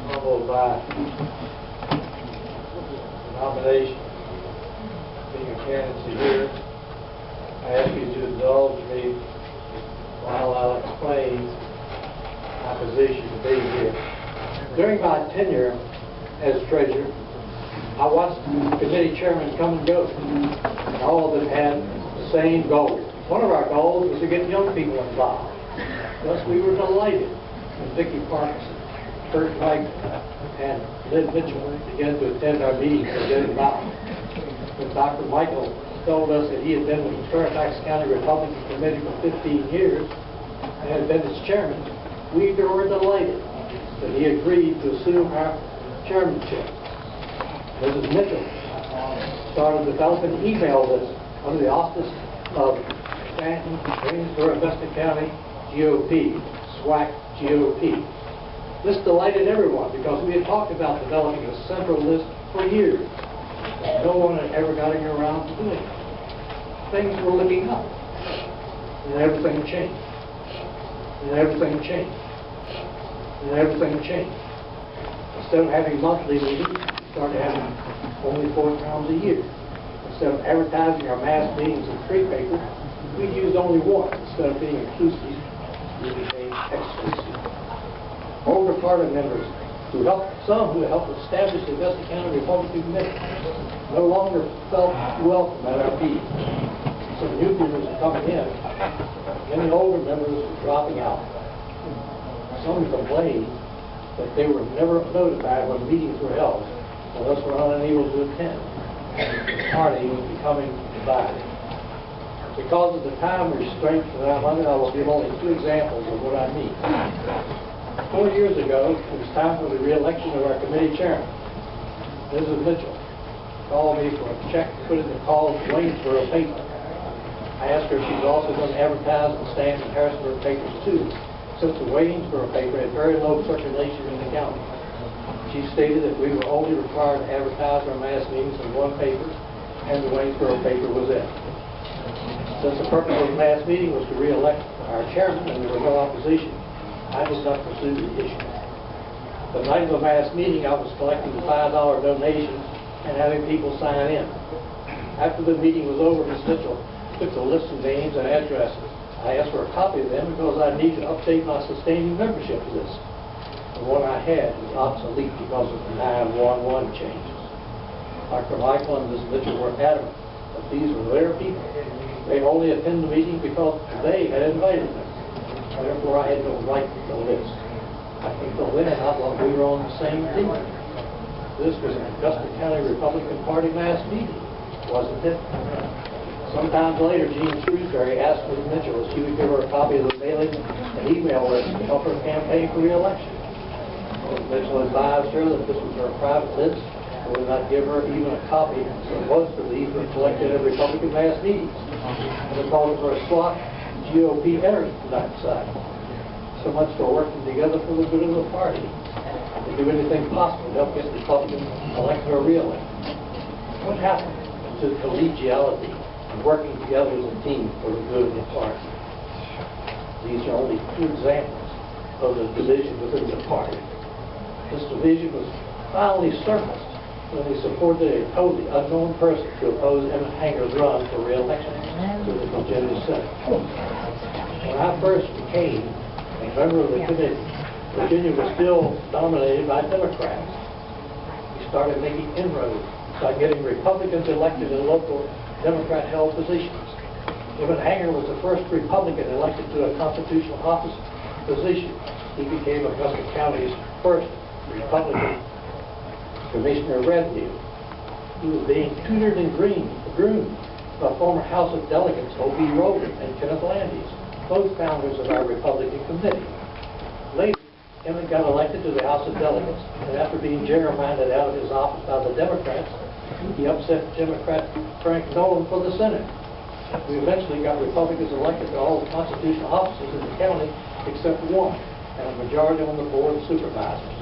Humbled by the nomination, being a candidate here, I ask you to indulge me while I'll explain my position to be here. During my tenure as treasurer, I watched committee chairmen come and go, and all of them had the same goal. One of our goals was to get young people involved. Thus, we were delighted when Vicki Parkinson, Kurt White, and Lynn Mitchell began to attend our meetings and get involved. When Dr. Michael told us that he had been with the Fairfax County Republican Committee for 15 years and had been its chairman, we were delighted that he agreed to assume our chairmanship. Mrs. Mitchell started developing an email list under the auspices of Stanton, Greensboro, Augusta County GOP, SWAC GOP. This delighted everyone because we had talked about developing a central list for years. No one had ever gotten around to doing it. Things were looking up. And everything changed. And everything changed. And everything changed. Instead of having monthly meetings, we started having only 4 times a year. Instead of advertising our mass meetings in 3 papers, we used only 1. Instead of being inclusive, we became exclusive. Older party members who helped establish the Augusta County Republican Committee no longer felt welcome at our meetings. Some new members were coming in. Many older members were dropping out. Some complained that they were never notified when meetings were held, and thus were unable to attend. The party was becoming divided. Because of the time restraints that I'm under, I will give only 2 examples of what I mean. 4 years ago, it was time for the re-election of our committee chairman. Mrs. Mitchell called me for a check to put in the call to Waynesboro paper. I asked her if she was also going to advertise and stand in Harrisburg papers too, since the Waynesboro paper had very low circulation in the county. She stated that we were only required to advertise our mass meetings in 1 paper, and the Waynesboro paper was it. Since the purpose of the mass meeting was to re-elect our chairman and there was no opposition, I did not pursue the issue. The night of the mass meeting, I was collecting the $5 donations and having people sign in. After the meeting was over, Ms. Mitchell took the list of names and addresses. I asked for a copy of them because I need to update my sustaining membership list. The one I had was obsolete because of the 911 changes. Dr. Michael and Ms. Mitchell were adamant that these were their people. They only attend the meeting because they had invited them. Therefore, I had no right to the list. I think the then I thought we were on the same team. This was an Augusta County Republican Party mass meeting, wasn't it? Sometimes later, Jean Shrewsbury asked Ms. Mitchell if she would give her a copy of the mailing and email list to help her campaign for re-election. Ms. Mitchell advised her that this was her private list and would not give her even a copy, so it was to be collected at Republican mass meetings. And they called it for a SWAT GOP enters that side. So much for working together for the good of the party. To do anything possible to help get Republicans elected or re-elected. What happened to collegiality and working together as a team for the good of the party? These are only 2 examples of the division within the party. This division was finally surfaced when they supported a totally unknown person to oppose Emmett Hanger's run for re-election to the Virginia Senate. When I first became a member of the committee, Virginia was still dominated by Democrats. We started making inroads by getting Republicans elected in local Democrat-held positions. Emmett Hanger was the first Republican elected to a constitutional office position. He became Augusta County's first Republican Commissioner of Revenue. He was being tutored and groomed by former House of Delegates O.B. Rogan and Kenneth Landis, both founders of our Republican Committee. Later, Emmett got elected to the House of Delegates, and after being gerrymandered out of his office by the Democrats, he upset Democrat Frank Nolan for the Senate. We eventually got Republicans elected to all the constitutional offices in the county except one, and a majority on the board of supervisors.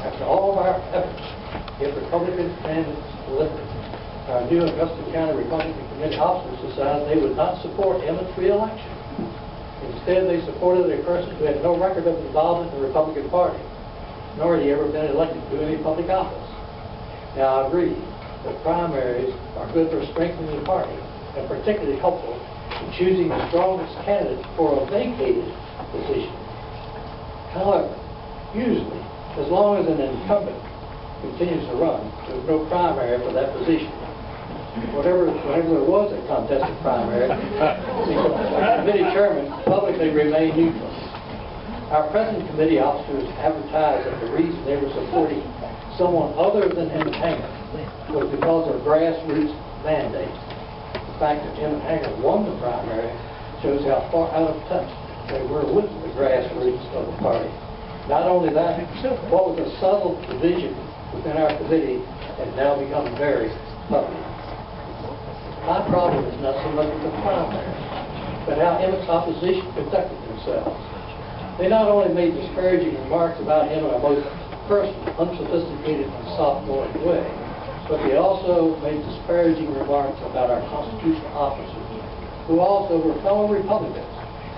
After all of our efforts to get Republican candidates elected, our new Augusta County Republican Committee officers decided they would not support Emmett's re-election. Instead, they supported a person who had no record of involvement in the Republican Party, nor had he ever been elected to any public office. Now, I agree that primaries are good for strengthening the party, and particularly helpful in choosing the strongest candidate for a vacated position. However, usually, as long as an incumbent continues to run, there's no primary for that position. Whenever there was a contested primary, the committee chairman publicly remained neutral. Our present committee officers advertised that the reason they were supporting someone other than Emmett Hanger was because of grassroots mandates. The fact that Emmett Hanger won the primary shows how far out of touch they were with the grassroots of the party. Not only that, what was a subtle division within our committee has now become very public. My problem is not so much with the primary, but how Emmett's opposition conducted themselves. They not only made disparaging remarks about him in a most personal, unsophisticated, and sophomoric way, but they also made disparaging remarks about our constitutional officers, who also were fellow Republicans,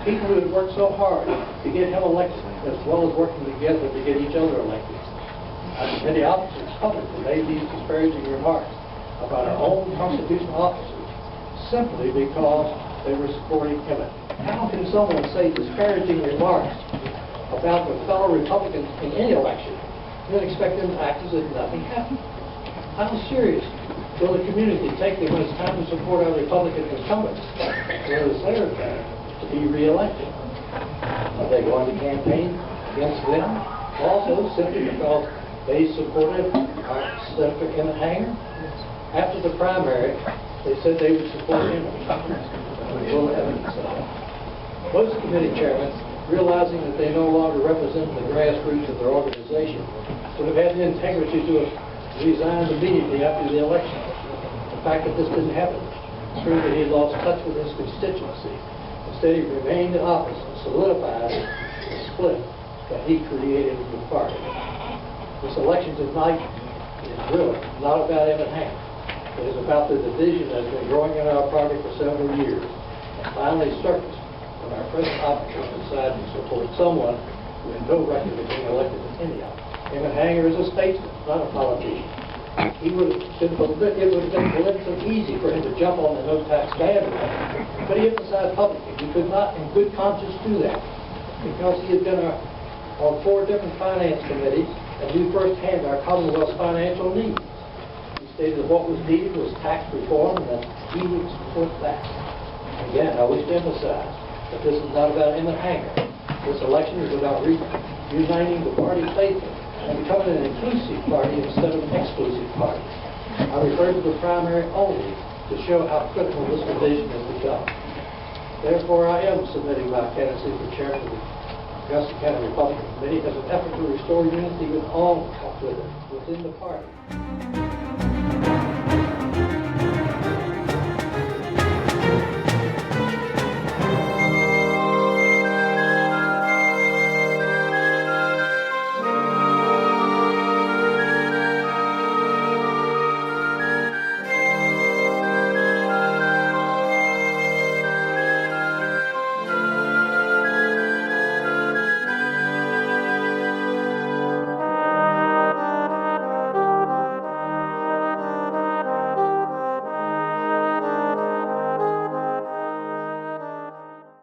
people who had worked so hard to get him elected, as well as working together to get each other elected. Our committee officers publicly made these disparaging remarks about our own constitutional officers simply because they were supporting Emmett. How can someone say disparaging remarks about their fellow Republicans in any election and then expect them to act as if nothing happened? How serious will the community take it when it's time to support our Republican incumbents, whether it's their turn to be re-elected? Are they going to campaign against them also simply because they supported our Senator Emmett Hanger? After the primary, they said they would support him. Full evidence of that. Most committee chairmen, realizing that they no longer represent the grassroots of their organization, would have had the integrity to have resigned immediately after the election. The fact that this didn't happen proved that he had lost touch with his constituency. Instead, he remained in office and solidified the split that he created in the party. This election tonight is really not about Emmett Hanger. It is about the division that has been growing in our party for several years, and finally surfaced when our present officers decided to support someone who had no record of being elected to any office. Emmett Hanger is a statesman, not a politician. It would have been a little too easy for him to jump on the no tax bandwagon, but he emphasized publicly he could not, in good conscience, do that because he had been on 4 different finance committees and knew firsthand our Commonwealth's financial needs. Stated that what was needed was tax reform and that he would support that. Again, I wish to emphasize that this is not about Emmett Hanger. This election is about uniting the party faithful and becoming an inclusive party instead of an exclusive party. I refer to the primary only to show how critical this division has become. Therefore, I am submitting my candidacy for chairman of the Augusta County Republican Committee as an effort to restore unity within the party.